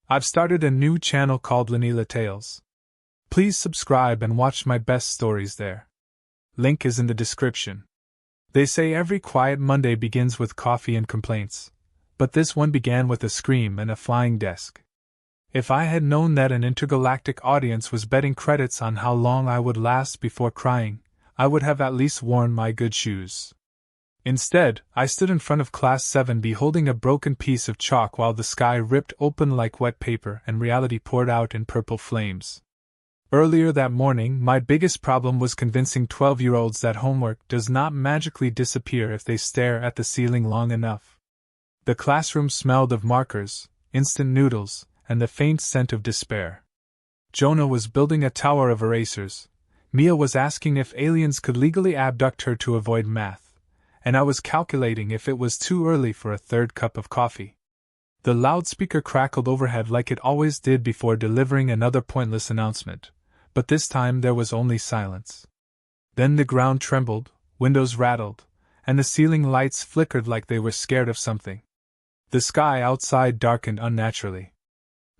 I've started a new channel called Lanila Tales. Please subscribe and watch my best stories there. Link is in the description. They say every quiet Monday begins with coffee and complaints, but this one began with a scream and a flying desk. If I had known that an intergalactic audience was betting credits on how long I would last before crying, I would have at least worn my good shoes. Instead, I stood in front of Class 7B holding a broken piece of chalk while the sky ripped open like wet paper and reality poured out in purple flames. Earlier that morning, my biggest problem was convincing 12-year-olds that homework does not magically disappear if they stare at the ceiling long enough. The classroom smelled of markers, instant noodles, and the faint scent of despair. Jonah was building a tower of erasers. Mia was asking if aliens could legally abduct her to avoid math, and I was calculating if it was too early for a third cup of coffee. The loudspeaker crackled overhead like it always did before delivering another pointless announcement, but this time there was only silence. Then the ground trembled, windows rattled, and the ceiling lights flickered like they were scared of something. The sky outside darkened unnaturally.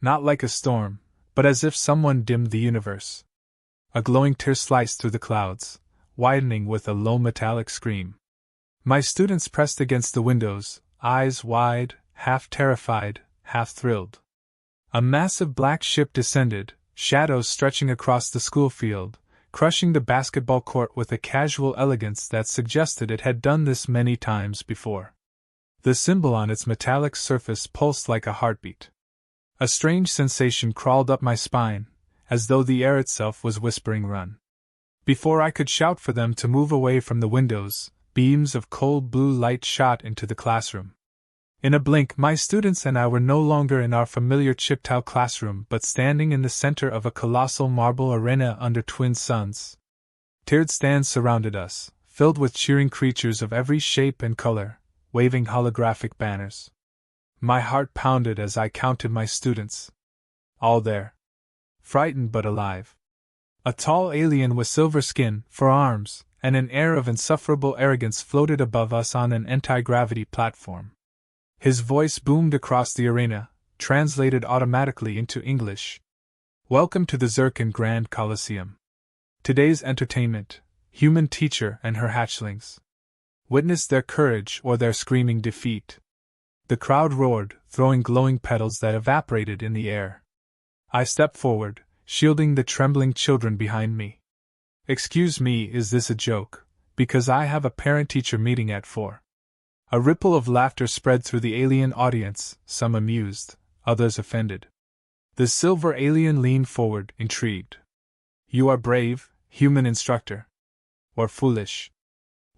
Not like a storm, but as if someone dimmed the universe. A glowing tear sliced through the clouds, widening with a low metallic scream. My students pressed against the windows, eyes wide, half terrified, half thrilled. A massive black ship descended, shadows stretching across the school field, crushing the basketball court with a casual elegance that suggested it had done this many times before. The symbol on its metallic surface pulsed like a heartbeat. A strange sensation crawled up my spine, as though the air itself was whispering run. Before I could shout for them to move away from the windows, beams of cold blue light shot into the classroom. In a blink, my students and I were no longer in our familiar chip-tile classroom but standing in the center of a colossal marble arena under twin suns. Tiered stands surrounded us, filled with cheering creatures of every shape and color, waving holographic banners. My heart pounded as I counted my students. All there. Frightened but alive. A tall alien with silver skin, forearms, and an air of insufferable arrogance floated above us on an anti-gravity platform. His voice boomed across the arena, translated automatically into English. Welcome to the Zircon Grand Coliseum. Today's entertainment, human teacher and her hatchlings. Witness their courage or their screaming defeat. The crowd roared, throwing glowing petals that evaporated in the air. I stepped forward, shielding the trembling children behind me. Excuse me, is this a joke? Because I have a parent-teacher meeting at 4. A ripple of laughter spread through the alien audience, some amused, others offended. The silver alien leaned forward, intrigued. You are brave, human instructor. Or foolish.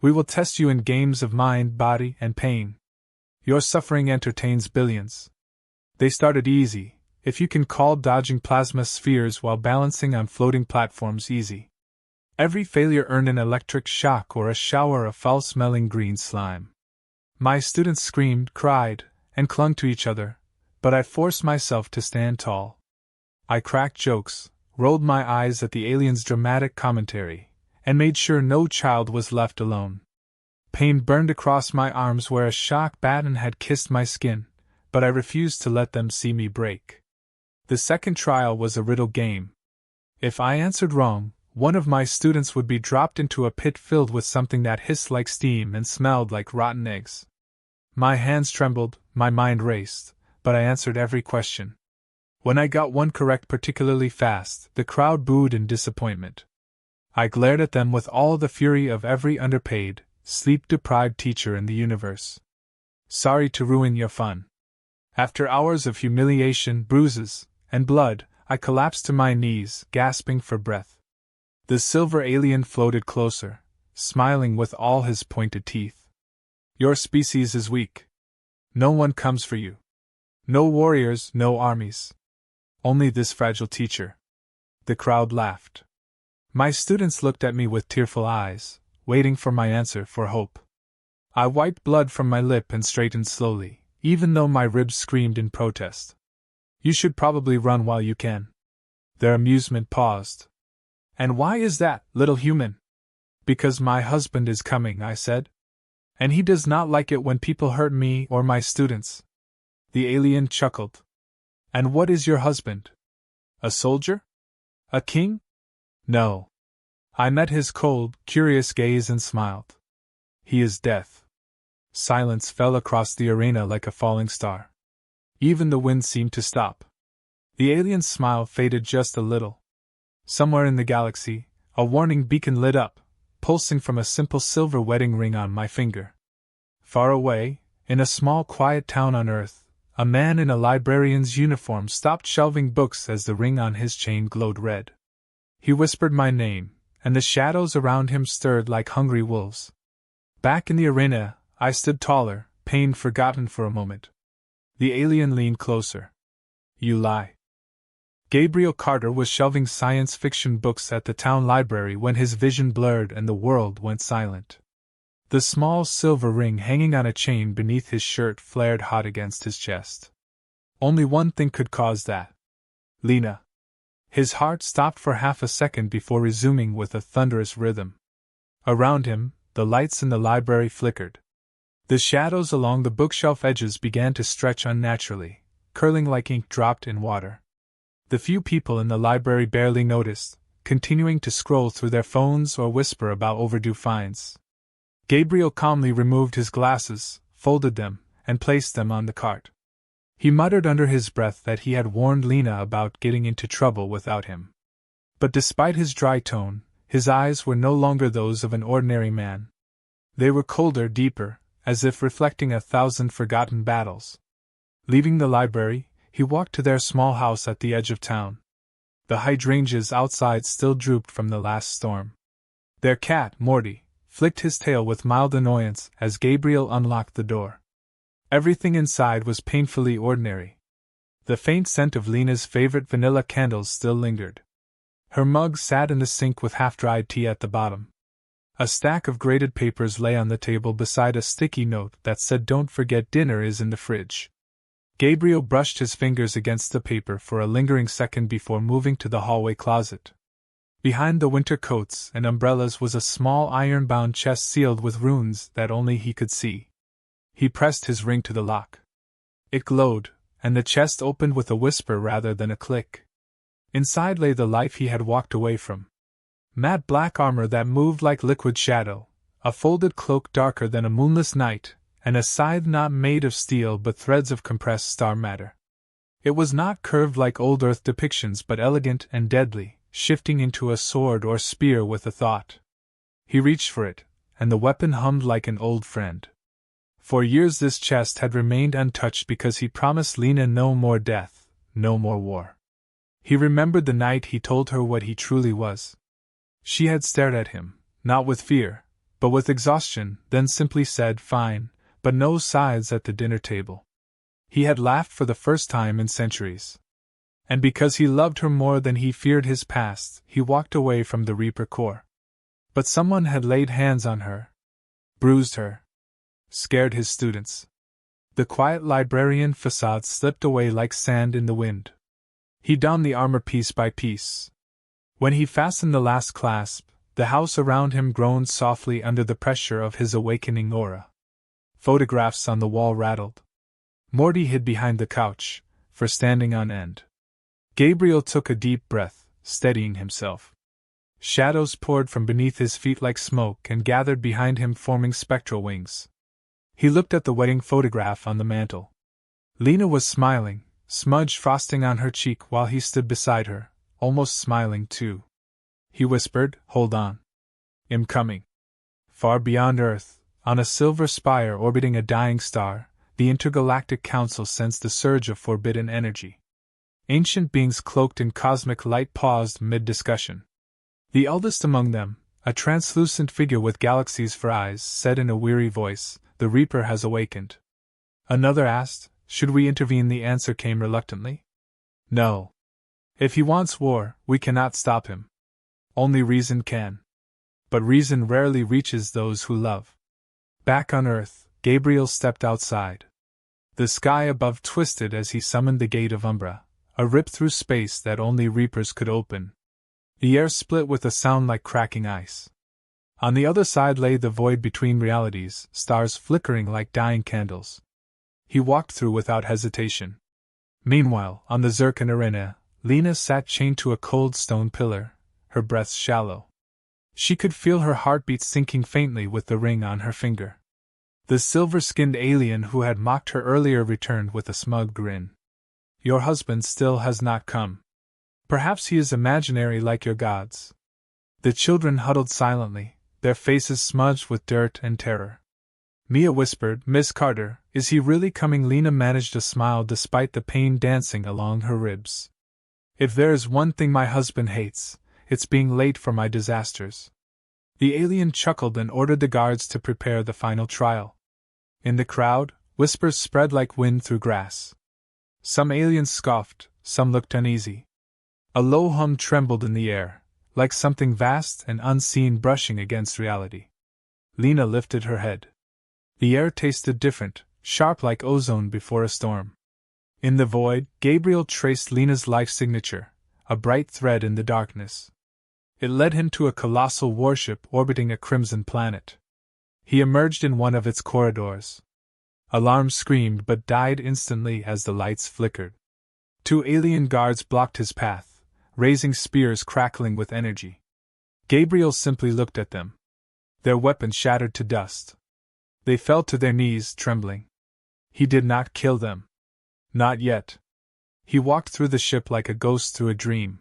We will test you in games of mind, body, and pain. Your suffering entertains billions. They started easy, if you can call dodging plasma spheres while balancing on floating platforms easy. Every failure earned an electric shock or a shower of foul-smelling green slime. My students screamed, cried, and clung to each other, but I forced myself to stand tall. I cracked jokes, rolled my eyes at the alien's dramatic commentary, and made sure no child was left alone. Pain burned across my arms where a shock baton had kissed my skin, but I refused to let them see me break. The second trial was a riddle game. If I answered wrong, one of my students would be dropped into a pit filled with something that hissed like steam and smelled like rotten eggs. My hands trembled, my mind raced, but I answered every question. When I got one correct particularly fast, the crowd booed in disappointment. I glared at them with all the fury of every underpaid, sleep-deprived teacher in the universe. Sorry to ruin your fun. After hours of humiliation, bruises, and blood, I collapsed to my knees, gasping for breath. The silver alien floated closer, smiling with all his pointed teeth. Your species is weak. No one comes for you. No warriors, no armies. Only this fragile teacher. The crowd laughed. My students looked at me with tearful eyes, waiting for my answer for hope. I wiped blood from my lip and straightened slowly, even though my ribs screamed in protest. You should probably run while you can. Their amusement paused. And why is that, little human? Because my husband is coming, I said. And he does not like it when people hurt me or my students. The alien chuckled. And what is your husband? A soldier? A king? No. I met his cold, curious gaze and smiled. He is death. Silence fell across the arena like a falling star. Even the wind seemed to stop. The alien's smile faded just a little. Somewhere in the galaxy, a warning beacon lit up, pulsing from a simple silver wedding ring on my finger. Far away, in a small quiet town on Earth, a man in a librarian's uniform stopped shelving books as the ring on his chain glowed red. He whispered my name, and the shadows around him stirred like hungry wolves. Back in the arena, I stood taller, pain forgotten for a moment. The alien leaned closer. You lie. Gabriel Carter was shelving science fiction books at the town library when his vision blurred and the world went silent. The small silver ring hanging on a chain beneath his shirt flared hot against his chest. Only one thing could cause that. Lena. His heart stopped for half a second before resuming with a thunderous rhythm. Around him, the lights in the library flickered. The shadows along the bookshelf edges began to stretch unnaturally, curling like ink dropped in water. The few people in the library barely noticed, continuing to scroll through their phones or whisper about overdue fines. Gabriel calmly removed his glasses, folded them, and placed them on the cart. He muttered under his breath that he had warned Lena about getting into trouble without him. But despite his dry tone, his eyes were no longer those of an ordinary man. They were colder, deeper, as if reflecting 1,000 forgotten battles. Leaving the library, he walked to their small house at the edge of town. The hydrangeas outside still drooped from the last storm. Their cat, Morty, flicked his tail with mild annoyance as Gabriel unlocked the door. Everything inside was painfully ordinary. The faint scent of Lena's favorite vanilla candles still lingered. Her mug sat in the sink with half-dried tea at the bottom. A stack of graded papers lay on the table beside a sticky note that said "Don't forget dinner is in the fridge." Gabriel brushed his fingers against the paper for a lingering second before moving to the hallway closet. Behind the winter coats and umbrellas was a small iron-bound chest sealed with runes that only he could see. He pressed his ring to the lock. It glowed, and the chest opened with a whisper rather than a click. Inside lay the life he had walked away from. Matte black armor that moved like liquid shadow, a folded cloak darker than a moonless night, and a scythe not made of steel but threads of compressed star matter. It was not curved like old Earth depictions but elegant and deadly, shifting into a sword or spear with a thought. He reached for it, and the weapon hummed like an old friend. For years this chest had remained untouched because he promised Lena no more death, no more war. He remembered the night he told her what he truly was. She had stared at him, not with fear, but with exhaustion, then simply said, "Fine," but no sides at the dinner table. He had laughed for the first time in centuries. And because he loved her more than he feared his past, he walked away from the Reaper Corps. But someone had laid hands on her, bruised her, scared his students. The quiet librarian facade slipped away like sand in the wind. He donned the armor piece by piece. When he fastened the last clasp, the house around him groaned softly under the pressure of his awakening aura. Photographs on the wall rattled. Morty hid behind the couch, for standing on end. Gabriel took a deep breath, steadying himself. Shadows poured from beneath his feet like smoke and gathered behind him, forming spectral wings. He looked at the wedding photograph on the mantel. Lena was smiling, smudged frosting on her cheek while he stood beside her, almost smiling too. He whispered, "Hold on. I'm coming." Far beyond Earth, on a silver spire orbiting a dying star, the Intergalactic Council sensed a surge of forbidden energy. Ancient beings cloaked in cosmic light paused mid-discussion. The eldest among them, a translucent figure with galaxies for eyes, said in a weary voice, "The Reaper has awakened." Another asked, "Should we intervene?" The answer came reluctantly. "No. If he wants war, we cannot stop him. Only reason can. But reason rarely reaches those who love." Back on Earth, Gabriel stepped outside. The sky above twisted as he summoned the gate of Umbra, a rip through space that only Reapers could open. The air split with a sound like cracking ice. On the other side lay the void between realities, stars flickering like dying candles. He walked through without hesitation. Meanwhile, on the Zircon arena, Lena sat chained to a cold stone pillar, her breath shallow. She could feel her heartbeat sinking faintly with the ring on her finger. The silver-skinned alien who had mocked her earlier returned with a smug grin. Your husband still has not come. Perhaps he is imaginary like your gods. The children huddled silently, their faces smudged with dirt and terror. Mia whispered, Miss Carter, is he really coming? Lena managed a smile despite the pain dancing along her ribs. If there is one thing my husband hates, it's being late for my disasters. The alien chuckled and ordered the guards to prepare the final trial. In the crowd, whispers spread like wind through grass. Some aliens scoffed, some looked uneasy. A low hum trembled in the air, like something vast and unseen brushing against reality. Lena lifted her head. The air tasted different, sharp like ozone before a storm. In the void, Gabriel traced Lena's life signature, a bright thread in the darkness. It led him to a colossal warship orbiting a crimson planet. He emerged in one of its corridors. Alarm screamed but died instantly as the lights flickered. 2 alien guards blocked his path, raising spears crackling with energy. Gabriel simply looked at them. Their weapons shattered to dust. They fell to their knees, trembling. He did not kill them. Not yet. He walked through the ship like a ghost through a dream.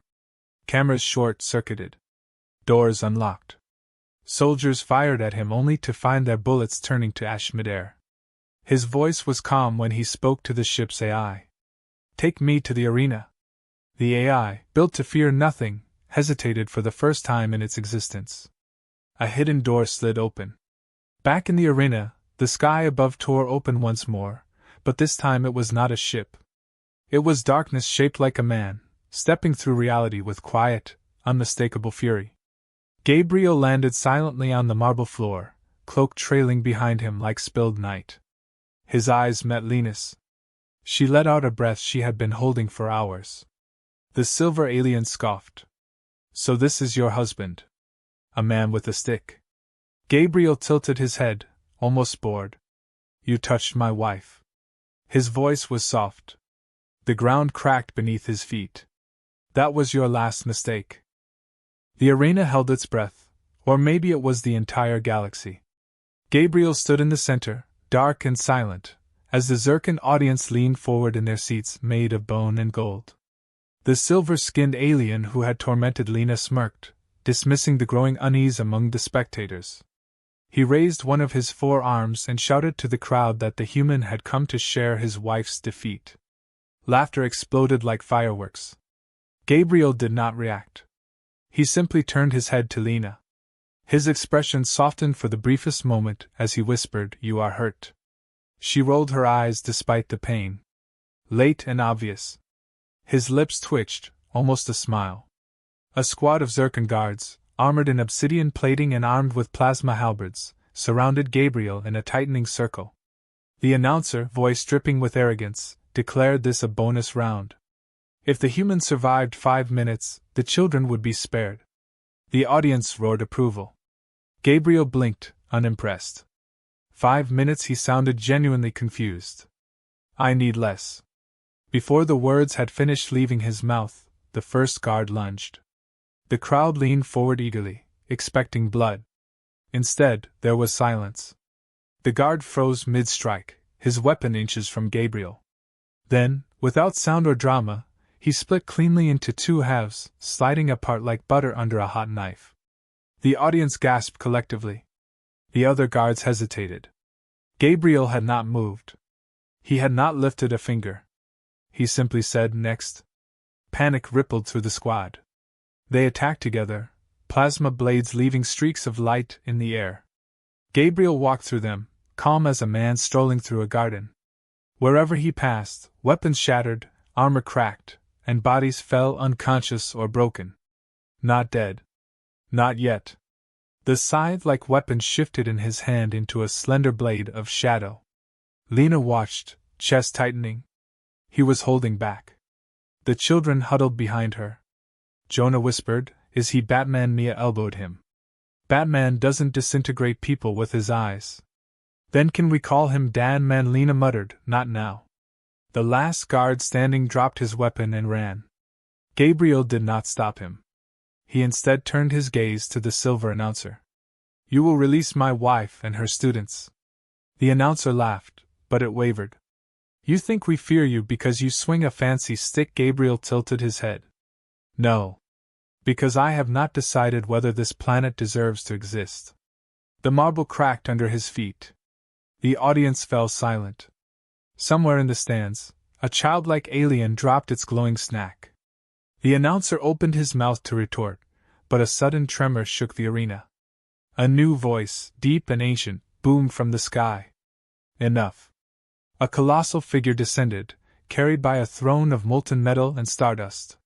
Cameras short-circuited. Doors unlocked. Soldiers fired at him only to find their bullets turning to ash midair. His voice was calm when he spoke to the ship's AI. Take me to the arena. The AI, built to fear nothing, hesitated for the first time in its existence. A hidden door slid open. Back in the arena, the sky above tore open once more, but this time it was not a ship. It was darkness shaped like a man, stepping through reality with quiet, unmistakable fury. Gabriel landed silently on the marble floor, cloak trailing behind him like spilled night. His eyes met Lena's. She let out a breath she had been holding for hours. The silver alien scoffed. So this is your husband? A man with a stick. Gabriel tilted his head, almost bored. You touched my wife. His voice was soft. The ground cracked beneath his feet. That was your last mistake. The arena held its breath, or maybe it was the entire galaxy. Gabriel stood in the center, dark and silent, as the Zircon audience leaned forward in their seats made of bone and gold. The silver-skinned alien who had tormented Lena smirked, dismissing the growing unease among the spectators. He raised one of his 4 arms and shouted to the crowd that the human had come to share his wife's defeat. Laughter exploded like fireworks. Gabriel did not react. He simply turned his head to Lena. His expression softened for the briefest moment as he whispered, You are hurt. She rolled her eyes despite the pain. Late and obvious. His lips twitched, almost a smile. A squad of Zircon guards, armored in obsidian plating and armed with plasma halberds, surrounded Gabriel in a tightening circle. The announcer, voice dripping with arrogance, declared this a bonus round. If the human survived 5 minutes, the children would be spared. The audience roared approval. Gabriel blinked, unimpressed. 5 minutes he sounded genuinely confused. I need less. Before the words had finished leaving his mouth, the first guard lunged. The crowd leaned forward eagerly, expecting blood. Instead, there was silence. The guard froze mid-strike, his weapon inches from Gabriel. Then, without sound or drama, he split cleanly into 2 halves, sliding apart like butter under a hot knife. The audience gasped collectively. The other guards hesitated. Gabriel had not moved. He had not lifted a finger. He simply said, Next. Panic rippled through the squad. They attacked together, plasma blades leaving streaks of light in the air. Gabriel walked through them, calm as a man strolling through a garden. Wherever he passed, weapons shattered, armor cracked, and bodies fell unconscious or broken. Not dead. Not yet. The scythe-like weapon shifted in his hand into a slender blade of shadow. Lena watched, chest tightening. He was holding back. The children huddled behind her. Jonah whispered, Is he Batman? Mia elbowed him. Batman doesn't disintegrate people with his eyes. Then can we call him Dan Man? Lena muttered, Not now. The last guard standing dropped his weapon and ran. Gabriel did not stop him. He instead turned his gaze to the silver announcer. "You will release my wife and her students." The announcer laughed, but it wavered. "You think we fear you because you swing a fancy stick?" Gabriel tilted his head. "No. Because I have not decided whether this planet deserves to exist." The marble cracked under his feet. The audience fell silent. Somewhere in the stands, a childlike alien dropped its glowing snack. The announcer opened his mouth to retort, but a sudden tremor shook the arena. A new voice, deep and ancient, boomed from the sky. "Enough." A colossal figure descended, carried by a throne of molten metal and stardust.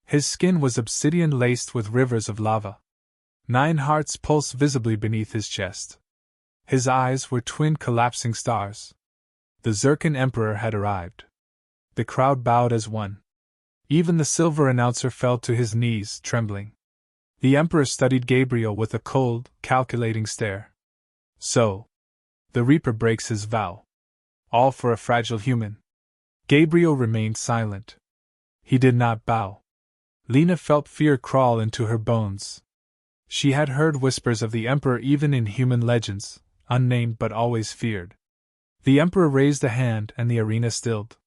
His skin was obsidian laced with rivers of lava. 9 hearts pulsed visibly beneath his chest. His eyes were twin collapsing stars. The Zircon Emperor had arrived. The crowd bowed as one. Even the silver announcer fell to his knees, trembling. The Emperor studied Gabriel with a cold, calculating stare. "So, the Reaper breaks his vow. All for a fragile human." Gabriel remained silent. He did not bow. Lena felt fear crawl into her bones. She had heard whispers of the Emperor even in human legends, unnamed but always feared. The Emperor raised a hand and the arena stilled.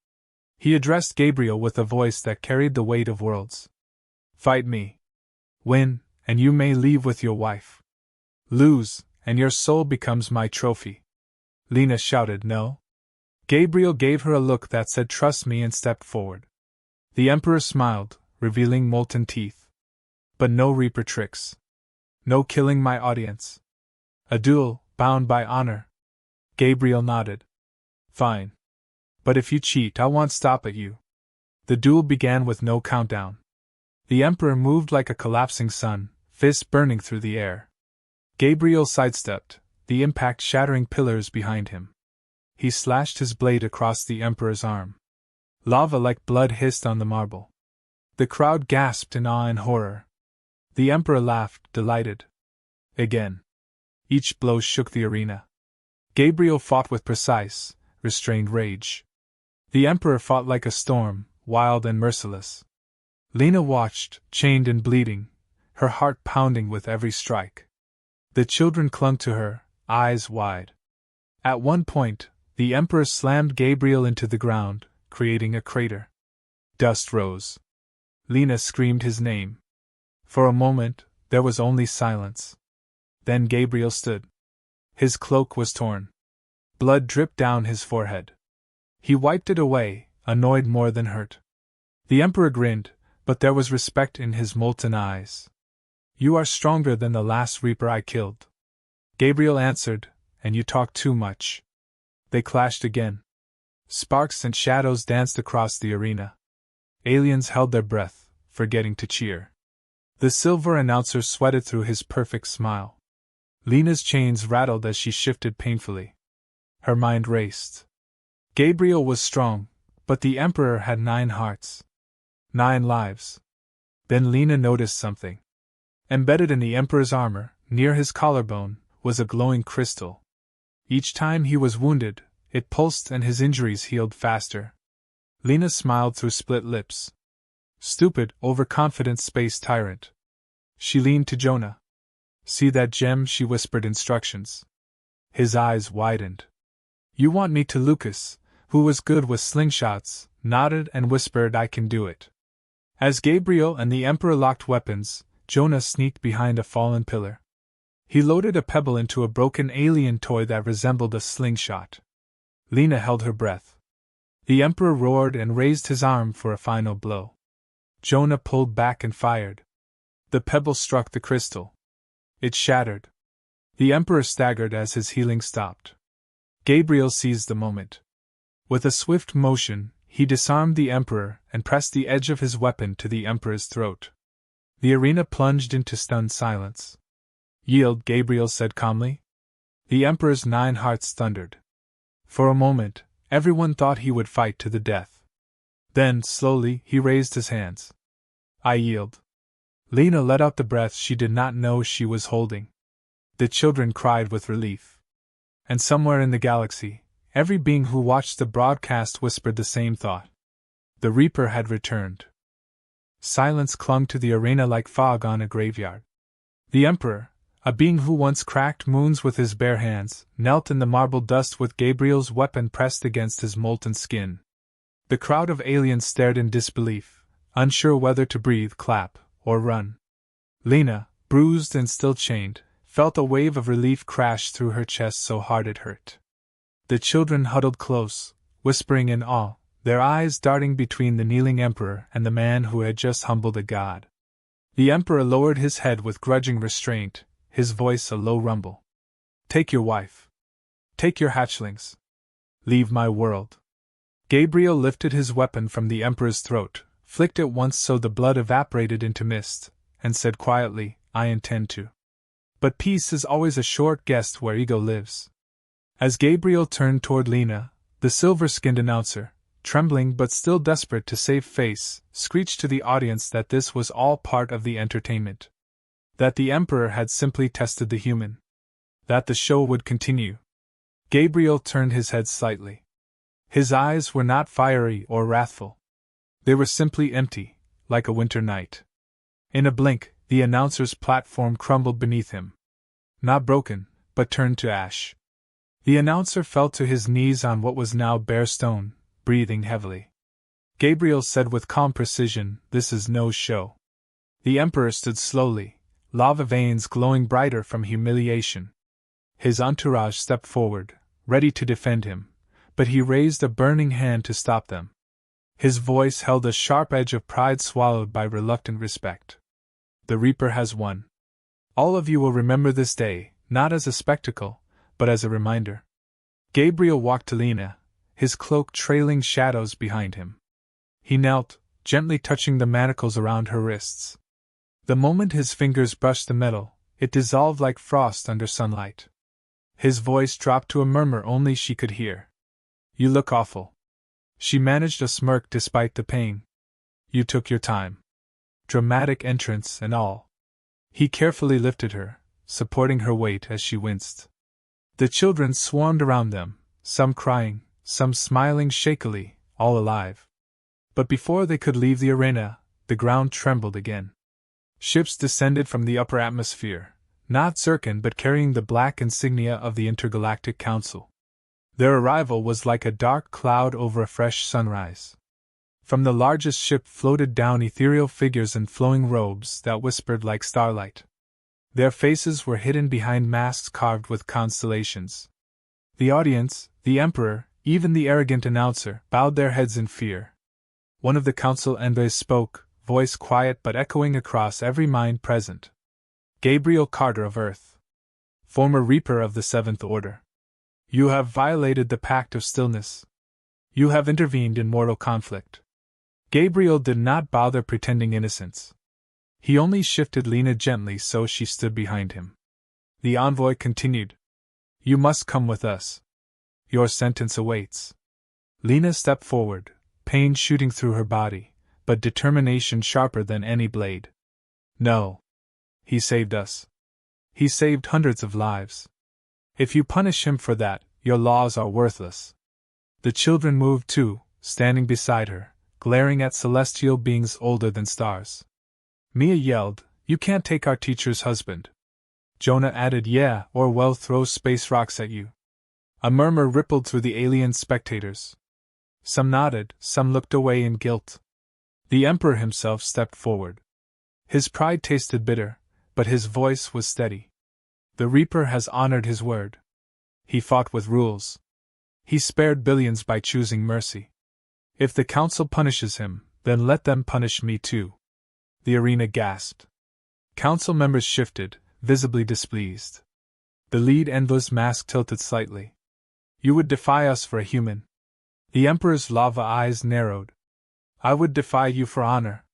He addressed Gabriel with a voice that carried the weight of worlds. "Fight me. Win, and you may leave with your wife. Lose, and your soul becomes my trophy." Lena shouted no. Gabriel gave her a look that said "trust me" and stepped forward. The Emperor smiled, revealing molten teeth. "But no Reaper tricks. No killing my audience. A duel, bound by honor." Gabriel nodded. "Fine. But if you cheat, I won't stop at you." The duel began with no countdown. The Emperor moved like a collapsing sun, fists burning through the air. Gabriel sidestepped, the impact shattering pillars behind him. He slashed his blade across the Emperor's arm. Lava like blood hissed on the marble. The crowd gasped in awe and horror. The Emperor laughed, delighted. Again. Each blow shook the arena. Gabriel fought with precise, restrained rage. The Emperor fought like a storm, wild and merciless. Lena watched, chained and bleeding, her heart pounding with every strike. The children clung to her, eyes wide. At one point, the Emperor slammed Gabriel into the ground, creating a crater. Dust rose. Lena screamed his name. For a moment, there was only silence. Then Gabriel stood. His cloak was torn. Blood dripped down his forehead. He wiped it away, annoyed more than hurt. The Emperor grinned, but there was respect in his molten eyes. "You are stronger than the last Reaper I killed." Gabriel answered, "And you talk too much." They clashed again. Sparks and shadows danced across the arena. Aliens held their breath, forgetting to cheer. The silver announcer sweated through his perfect smile. Lena's chains rattled as she shifted painfully. Her mind raced. Gabriel was strong, but the Emperor had 9 hearts. 9 lives. Then Lena noticed something. Embedded in the Emperor's armor, near his collarbone, was a glowing crystal. Each time he was wounded, it pulsed and his injuries healed faster. Lena smiled through split lips. Stupid, overconfident space tyrant. She leaned to Jonah. "See that gem?" she whispered instructions. His eyes widened. "You want me to?" Lucas, who was good with slingshots, nodded and whispered, "I can do it." As Gabriel and the Emperor locked weapons, Jonah sneaked behind a fallen pillar. He loaded a pebble into a broken alien toy that resembled a slingshot. Lena held her breath. The Emperor roared and raised his arm for a final blow. Jonah pulled back and fired. The pebble struck the crystal. It shattered. The Emperor staggered as his healing stopped. Gabriel seized the moment. With a swift motion, he disarmed the Emperor and pressed the edge of his weapon to the Emperor's throat. The arena plunged into stunned silence. "Yield," Gabriel said calmly. The Emperor's 9 hearts thundered. For a moment, everyone thought he would fight to the death. Then, slowly, he raised his hands. "I yield." Lena let out the breath she did not know she was holding. The children cried with relief. And somewhere in the galaxy, every being who watched the broadcast whispered the same thought. The Reaper had returned. Silence clung to the arena like fog on a graveyard. The Emperor, a being who once cracked moons with his bare hands, knelt in the marble dust with Gabriel's weapon pressed against his molten skin. The crowd of aliens stared in disbelief, unsure whether to breathe, clap, or run. Lena, bruised and still chained, felt a wave of relief crash through her chest so hard it hurt. The children huddled close, whispering in awe, their eyes darting between the kneeling Emperor and the man who had just humbled a god. The Emperor lowered his head with grudging restraint, his voice a low rumble. "Take your wife. Take your hatchlings. Leave my world." Gabriel lifted his weapon from the Emperor's throat, flicked it once so the blood evaporated into mist, and said quietly, "I intend to. But peace is always a short guest where ego lives." As Gabriel turned toward Lena, the silver-skinned announcer, trembling but still desperate to save face, screeched to the audience that this was all part of the entertainment. That the Emperor had simply tested the human. That the show would continue. Gabriel turned his head slightly. His eyes were not fiery or wrathful. They were simply empty, like a winter night. In a blink, the announcer's platform crumbled beneath him. Not broken, but turned to ash. The announcer fell to his knees on what was now bare stone, breathing heavily. Gabriel said with calm precision, "This is no show." The Emperor stood slowly, lava veins glowing brighter from humiliation. His entourage stepped forward, ready to defend him, but he raised a burning hand to stop them. His voice held a sharp edge of pride swallowed by reluctant respect. "The Reaper has won. All of you will remember this day, not as a spectacle, but as a reminder." Gabriel walked to Lena, his cloak trailing shadows behind him. He knelt, gently touching the manacles around her wrists. The moment his fingers brushed the metal, it dissolved like frost under sunlight. His voice dropped to a murmur only she could hear. "You look awful." She managed a smirk despite the pain. "You took your time. Dramatic entrance and all." He carefully lifted her, supporting her weight as she winced. The children swarmed around them, some crying, some smiling shakily, all alive. But before they could leave the arena, the ground trembled again. Ships descended from the upper atmosphere, not Zircon but carrying the black insignia of the Intergalactic Council. Their arrival was like a dark cloud over a fresh sunrise. From the largest ship floated down ethereal figures in flowing robes that whispered like starlight. Their faces were hidden behind masks carved with constellations. The audience, the Emperor, even the arrogant announcer, bowed their heads in fear. One of the council envoys spoke, voice quiet but echoing across every mind present. "Gabriel Carter of Earth. Former Reaper of the Seventh Order. You have violated the Pact of Stillness. You have intervened in mortal conflict." Gabriel did not bother pretending innocence. He only shifted Lena gently so she stood behind him. The envoy continued. "You must come with us. Your sentence awaits." Lena stepped forward, pain shooting through her body, but determination sharper than any blade. "No. He saved us. He saved hundreds of lives. If you punish him for that, your laws are worthless." The children moved too, standing beside her, glaring at celestial beings older than stars. Mia yelled, "You can't take our teacher's husband." Jonah added, "Yeah, or we'll throw space rocks at you." A murmur rippled through the alien spectators. Some nodded, some looked away in guilt. The Emperor himself stepped forward. His pride tasted bitter, but his voice was steady. "The Reaper has honored his word. He fought with rules. He spared billions by choosing mercy. If the Council punishes him, then let them punish me too." The arena gasped. Council members shifted, visibly displeased. The lead envoy's mask tilted slightly. "You would defy us for a human." The Emperor's lava eyes narrowed. "I would defy you for honor."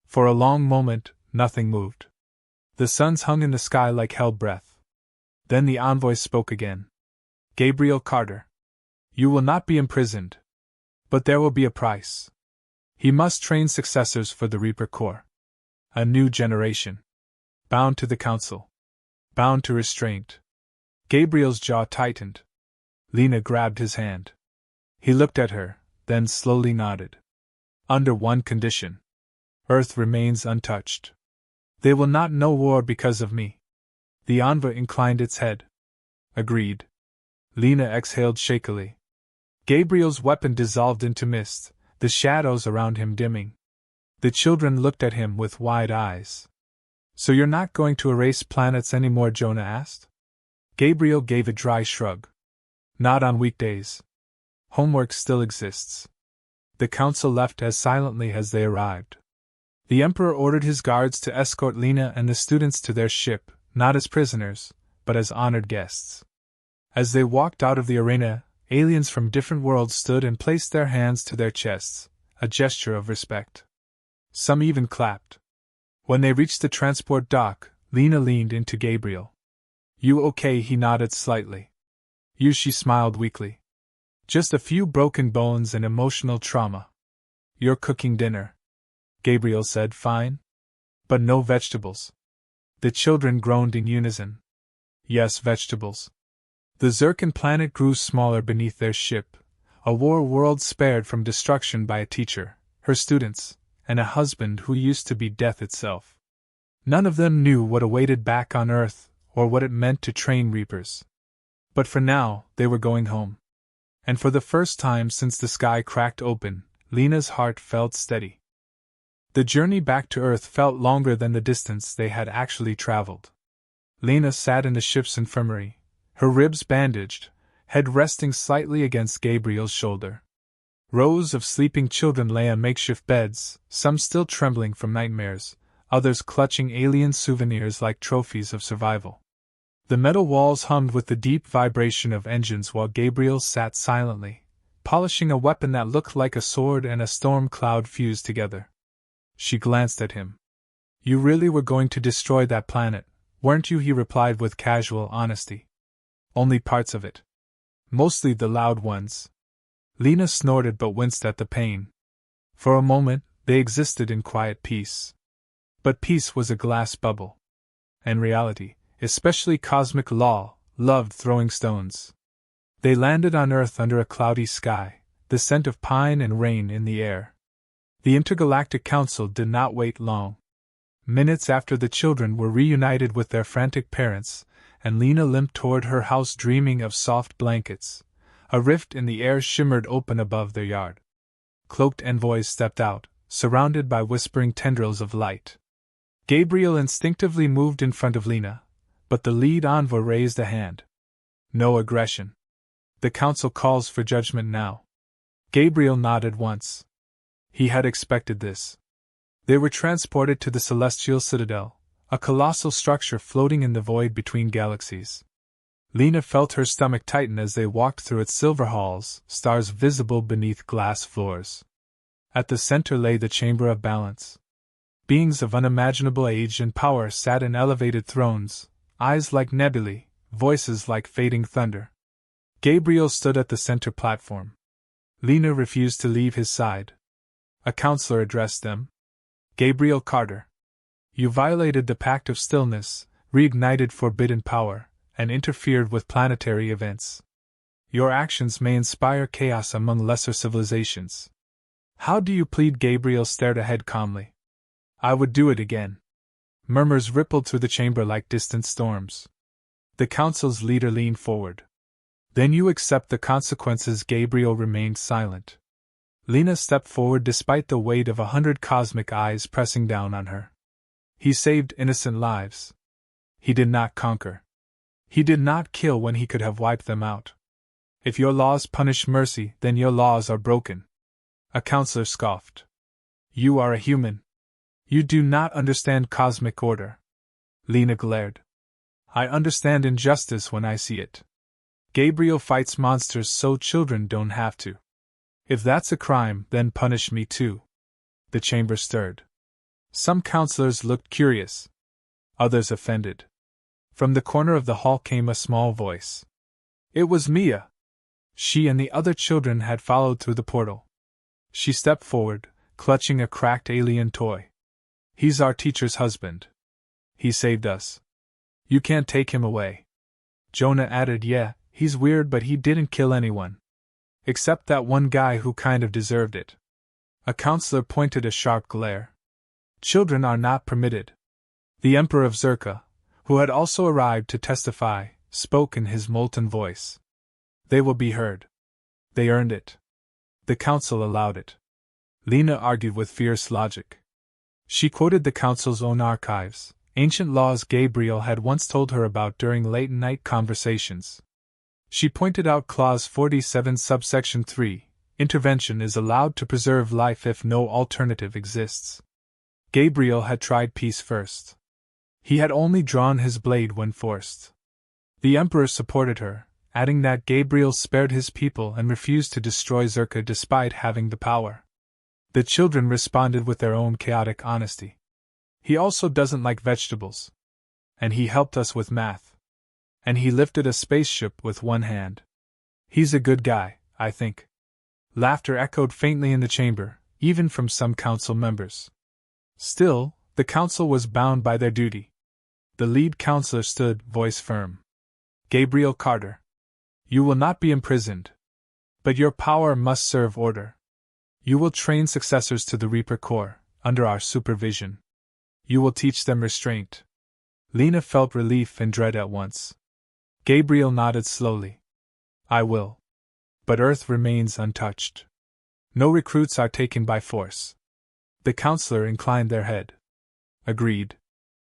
For a long moment, nothing moved. The suns hung in the sky like held breath. Then the envoy spoke again. "Gabriel Carter. You will not be imprisoned. But there will be a price. He must train successors for the Reaper Corps. A new generation. Bound to the Council. Bound to restraint." Gabriel's jaw tightened. Lena grabbed his hand. He looked at her, then slowly nodded. Under one condition. Earth remains untouched. They will not know war because of me. The Envoy inclined its head. Agreed. Lena exhaled shakily. Gabriel's weapon dissolved into mist, the shadows around him dimming. The children looked at him with wide eyes. So you're not going to erase planets anymore? Jonah asked. Gabriel gave a dry shrug. Not on weekdays. Homework still exists. The council left as silently as they arrived. The Emperor ordered his guards to escort Lena and the students to their ship, not as prisoners, but as honored guests. As they walked out of the arena, aliens from different worlds stood and placed their hands to their chests, a gesture of respect. Some even clapped. When they reached the transport dock, Lena leaned into Gabriel. You okay? He nodded slightly. You? She smiled weakly. Just a few broken bones and emotional trauma. You're cooking dinner. Gabriel said, fine. But no vegetables. The children groaned in unison. Yes, vegetables. The Zircon planet grew smaller beneath their ship, a war world spared from destruction by a teacher, her students, and a husband who used to be death itself. None of them knew what awaited back on Earth, or what it meant to train Reapers. But for now, they were going home. And for the first time since the sky cracked open, Lena's heart felt steady. The journey back to Earth felt longer than the distance they had actually traveled. Lena sat in the ship's infirmary, her ribs bandaged, head resting slightly against Gabriel's shoulder. Rows of sleeping children lay on makeshift beds, some still trembling from nightmares, others clutching alien souvenirs like trophies of survival. The metal walls hummed with the deep vibration of engines while Gabriel sat silently, polishing a weapon that looked like a sword and a storm cloud fused together. She glanced at him. You really were going to destroy that planet, weren't you? He replied with casual honesty. Only parts of it. Mostly the loud ones. Lena snorted but winced at the pain. For a moment, they existed in quiet peace. But peace was a glass bubble. And reality, especially cosmic law, loved throwing stones. They landed on Earth under a cloudy sky, the scent of pine and rain in the air. The Intergalactic Council did not wait long. Minutes after the children were reunited with their frantic parents, and Lena limped toward her house dreaming of soft blankets, a rift in the air shimmered open above their yard. Cloaked envoys stepped out, surrounded by whispering tendrils of light. Gabriel instinctively moved in front of Lena, but the lead envoy raised a hand. No aggression. The council calls for judgment now. Gabriel nodded once. He had expected this. They were transported to the Celestial Citadel, a colossal structure floating in the void between galaxies. Lena felt her stomach tighten as they walked through its silver halls, stars visible beneath glass floors. At the center lay the Chamber of Balance. Beings of unimaginable age and power sat in elevated thrones, eyes like nebulae, voices like fading thunder. Gabriel stood at the center platform. Lena refused to leave his side. A counselor addressed them. Gabriel Carter. You violated the Pact of Stillness, reignited forbidden power, and interfered with planetary events. Your actions may inspire chaos among lesser civilizations. How do you plead? Gabriel stared ahead calmly. I would do it again. Murmurs rippled through the chamber like distant storms. The council's leader leaned forward. Then you accept the consequences. Gabriel remained silent. Lena stepped forward despite the weight of 100 cosmic eyes pressing down on her. He saved innocent lives. He did not conquer. He did not kill when he could have wiped them out. If your laws punish mercy, then your laws are broken. A counselor scoffed. You are a human. You do not understand cosmic order. Lena glared. I understand injustice when I see it. Gabriel fights monsters so children don't have to. If that's a crime, then punish me too. The chamber stirred. Some counselors looked curious. Others offended. From the corner of the hall came a small voice. It was Mia. She and the other children had followed through the portal. She stepped forward, clutching a cracked alien toy. He's our teacher's husband. He saved us. You can't take him away. Jonah added, yeah, He's weird, but he didn't kill anyone. Except that one guy who kind of deserved it. A counselor pointed a sharp glare. Children are not permitted. The Emperor of Zerka, who had also arrived to testify, spoke in his molten voice. They will be heard. They earned it. The council allowed it. Lena argued with fierce logic. She quoted the council's own archives, ancient laws Gabriel had once told her about during late-night conversations. She pointed out Clause 47 subsection 3, intervention is allowed to preserve life if no alternative exists. Gabriel had tried peace first. He had only drawn his blade when forced. The Emperor supported her, adding that Gabriel spared his people and refused to destroy Zerka despite having the power. The children responded with their own chaotic honesty. He also doesn't like vegetables. And he helped us with math. And he lifted a spaceship with one hand. He's a good guy, I think. Laughter echoed faintly in the chamber, even from some council members. Still, the council was bound by their duty. The lead counselor stood, voice firm. Gabriel Carter. You will not be imprisoned. But your power must serve order. You will train successors to the Reaper Corps, under our supervision. You will teach them restraint. Lena felt relief and dread at once. Gabriel nodded slowly. I will. But Earth remains untouched. No recruits are taken by force. The counselor inclined their head. Agreed.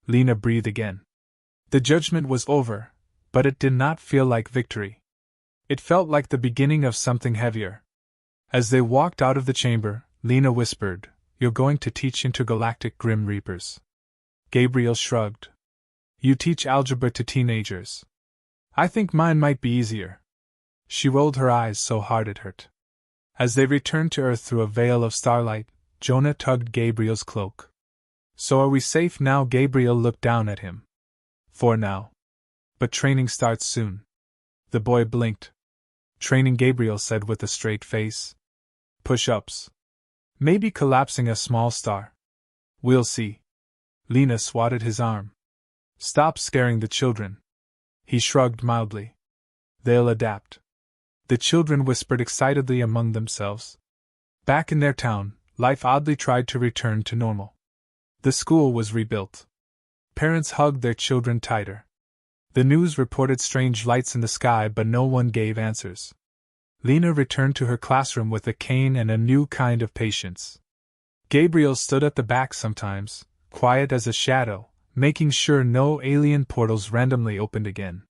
Lena breathed again. The judgment was over, but it did not feel like victory. It felt like the beginning of something heavier. As they walked out of the chamber, Lena whispered, You're going to teach intergalactic Grim Reapers. Gabriel shrugged. You teach algebra to teenagers. I think mine might be easier. She rolled her eyes so hard it hurt. As they returned to Earth through a veil of starlight, Jonah tugged Gabriel's cloak. So are we safe now? Gabriel looked down at him. For now. But training starts soon. The boy blinked. Training, Gabriel said with a straight face. Push-ups. Maybe collapsing a small star. We'll see. Lena swatted his arm. Stop scaring the children. He shrugged mildly. They'll adapt. The children whispered excitedly among themselves. Back in their town, life oddly tried to return to normal. The school was rebuilt. Parents hugged their children tighter. The news reported strange lights in the sky, but no one gave answers. Lena returned to her classroom with a cane and a new kind of patience. Gabriel stood at the back sometimes, quiet as a shadow, making sure no alien portals randomly opened again.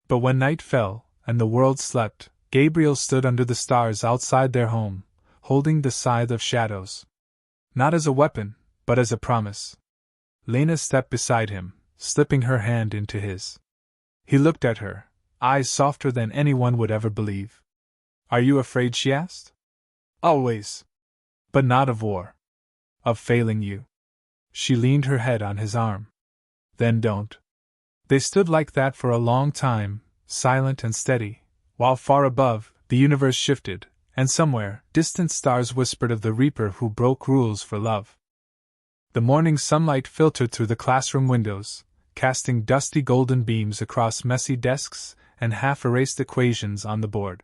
But when night fell, and the world slept, Gabriel stood under the stars outside their home, holding the scythe of shadows. Not as a weapon, but as a promise. Lena stepped beside him, slipping her hand into his. He looked at her, eyes softer than anyone would ever believe. Are you afraid? She asked. Always. But not of war. Of failing you. She leaned her head on his arm. Then don't. They stood like that for a long time, silent and steady, while far above, the universe shifted, and somewhere, distant stars whispered of the Reaper who broke rules for love. The morning sunlight filtered through the classroom windows, casting dusty golden beams across messy desks and half-erased equations on the board.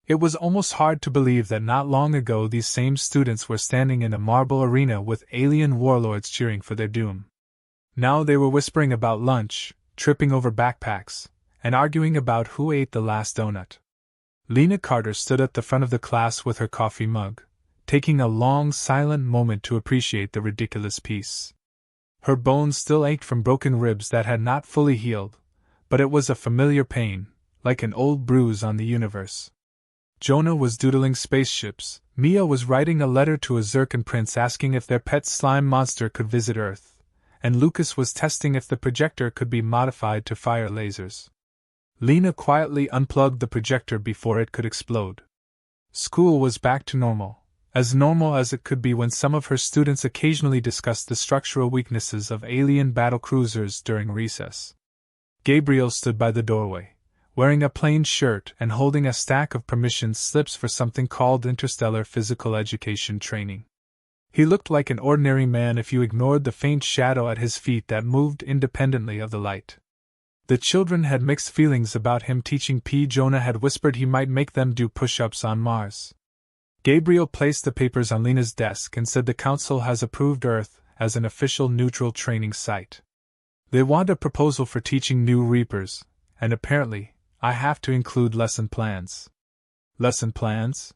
It was almost hard to believe that not long ago these same students were standing in a marble arena with alien warlords cheering for their doom. Now they were whispering about lunch, tripping over backpacks, and arguing about who ate the last donut. Lena Carter stood at the front of the class with her coffee mug, taking a long, silent moment to appreciate the ridiculous piece. Her bones still ached from broken ribs that had not fully healed, but it was a familiar pain, like an old bruise on the universe. Jonah was doodling spaceships, Mia was writing a letter to a Zircon prince asking if their pet slime monster could visit Earth, and Lucas was testing if the projector could be modified to fire lasers. Lena quietly unplugged the projector before it could explode. School was back to normal as it could be when some of her students occasionally discussed the structural weaknesses of alien battlecruisers during recess. Gabriel stood by the doorway, wearing a plain shirt and holding a stack of permission slips for something called interstellar physical education training. He looked like an ordinary man if you ignored the faint shadow at his feet that moved independently of the light. The children had mixed feelings about him teaching P. Jonah had whispered he might make them do push-ups on Mars. Gabriel placed the papers on Lena's desk and said the council has approved Earth as an official neutral training site. They want a proposal for teaching new Reapers, and apparently, I have to include lesson plans. Lesson plans?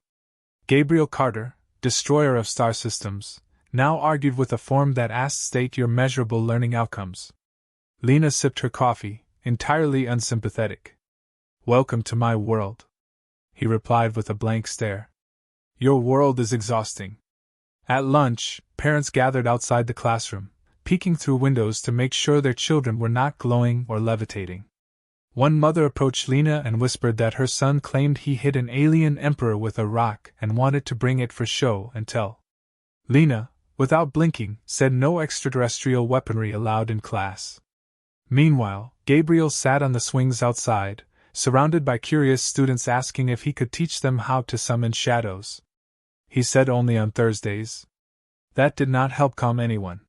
Gabriel Carter, destroyer of star systems, now argued with a form that asked state your measurable learning outcomes. Lena sipped her coffee, entirely unsympathetic. Welcome to my world, he replied with a blank stare. Your world is exhausting. At lunch, parents gathered outside the classroom, peeking through windows to make sure their children were not glowing or levitating. One mother approached Lena and whispered that her son claimed he hit an alien emperor with a rock and wanted to bring it for show and tell. Lena, without blinking, said no extraterrestrial weaponry allowed in class. Meanwhile, Gabriel sat on the swings outside, surrounded by curious students asking if he could teach them how to summon shadows. He said only on Thursdays. That did not help calm anyone.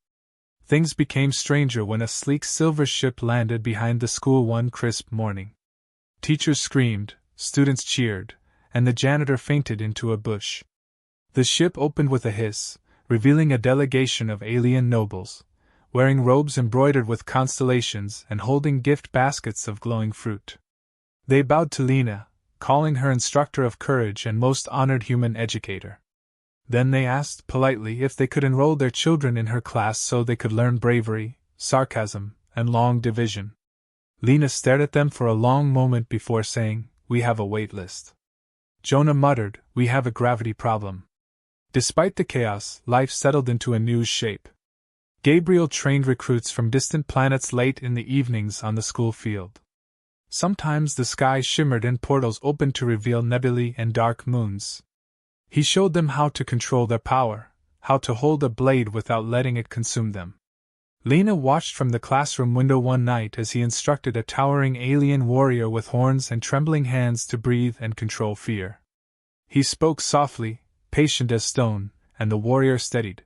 Things became stranger when a sleek silver ship landed behind the school one crisp morning. Teachers screamed, students cheered, and the janitor fainted into a bush. The ship opened with a hiss, revealing a delegation of alien nobles, wearing robes embroidered with constellations and holding gift baskets of glowing fruit. They bowed to Lena, calling her instructor of courage and most honored human educator. Then they asked politely if they could enroll their children in her class so they could learn bravery, sarcasm, and long division. Lena stared at them for a long moment before saying, "We have a wait list." Jonah muttered, "We have a gravity problem." Despite the chaos, life settled into a new shape. Gabriel trained recruits from distant planets late in the evenings on the school field. Sometimes the sky shimmered and portals opened to reveal nebulae and dark moons. He showed them how to control their power, how to hold a blade without letting it consume them. Lena watched from the classroom window one night as he instructed a towering alien warrior with horns and trembling hands to breathe and control fear. He spoke softly, patient as stone, and the warrior steadied.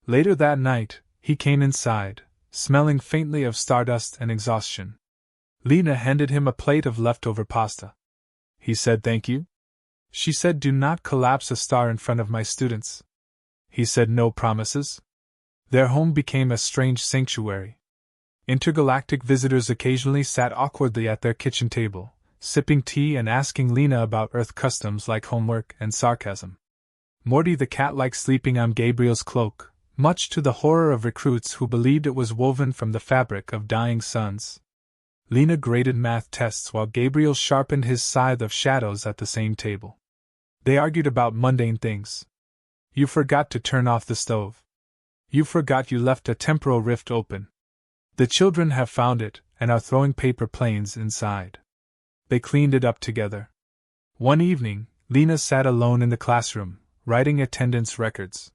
Later that night, he came inside, smelling faintly of stardust and exhaustion. Lena handed him a plate of leftover pasta. He said, "Thank you?" She said, "Do not collapse a star in front of my students." He said, "No promises." Their home became a strange sanctuary. Intergalactic visitors occasionally sat awkwardly at their kitchen table, sipping tea and asking Lena about Earth customs like homework and sarcasm. Morty the cat liked sleeping on Gabriel's cloak, much to the horror of recruits who believed it was woven from the fabric of dying suns. Lena graded math tests while Gabriel sharpened his scythe of shadows at the same table. They argued about mundane things. You forgot to turn off the stove. You forgot you left a temporal rift open. The children have found it and are throwing paper planes inside. They cleaned it up together. One evening, Lena sat alone in the classroom, writing attendance records.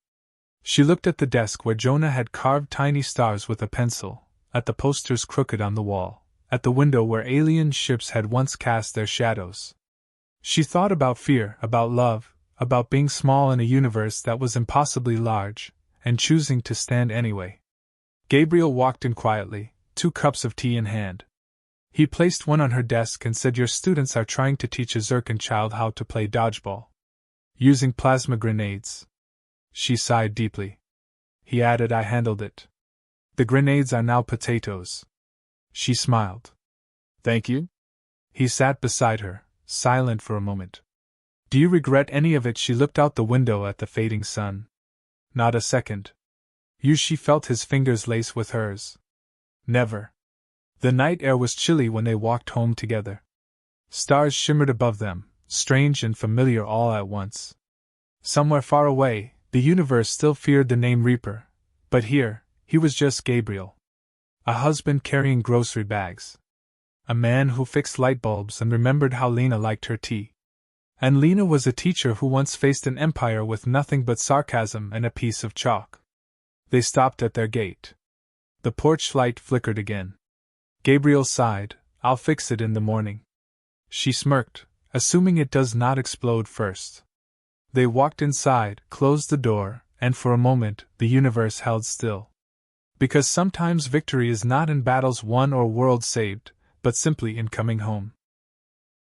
She looked at the desk where Jonah had carved tiny stars with a pencil, at the posters crooked on the wall, at the window where alien ships had once cast their shadows. She thought about fear, about love, about being small in a universe that was impossibly large, and choosing to stand anyway. Gabriel walked in quietly, 2 cups of tea in hand. He placed one on her desk and said, "Your students are trying to teach a Zircon child how to play dodgeball. Using plasma grenades." She sighed deeply. He added, "I handled it. The grenades are now potatoes." She smiled. "Thank you?" He sat beside her, silent for a moment. "Do you regret any of it?" She looked out the window at the fading sun. "Not a second." She felt his fingers lace with hers. "Never." The night air was chilly when they walked home together. Stars shimmered above them, strange and familiar all at once. Somewhere far away, the universe still feared the name Reaper, but here, he was just Gabriel. A husband carrying grocery bags. A man who fixed light bulbs and remembered how Lena liked her tea. And Lena was a teacher who once faced an empire with nothing but sarcasm and a piece of chalk. They stopped at their gate. The porch light flickered again. Gabriel sighed, "I'll fix it in the morning." She smirked, assuming it does not explode first. They walked inside, closed the door, and for a moment, the universe held still. Because sometimes victory is not in battles won or worlds saved, but simply in coming home.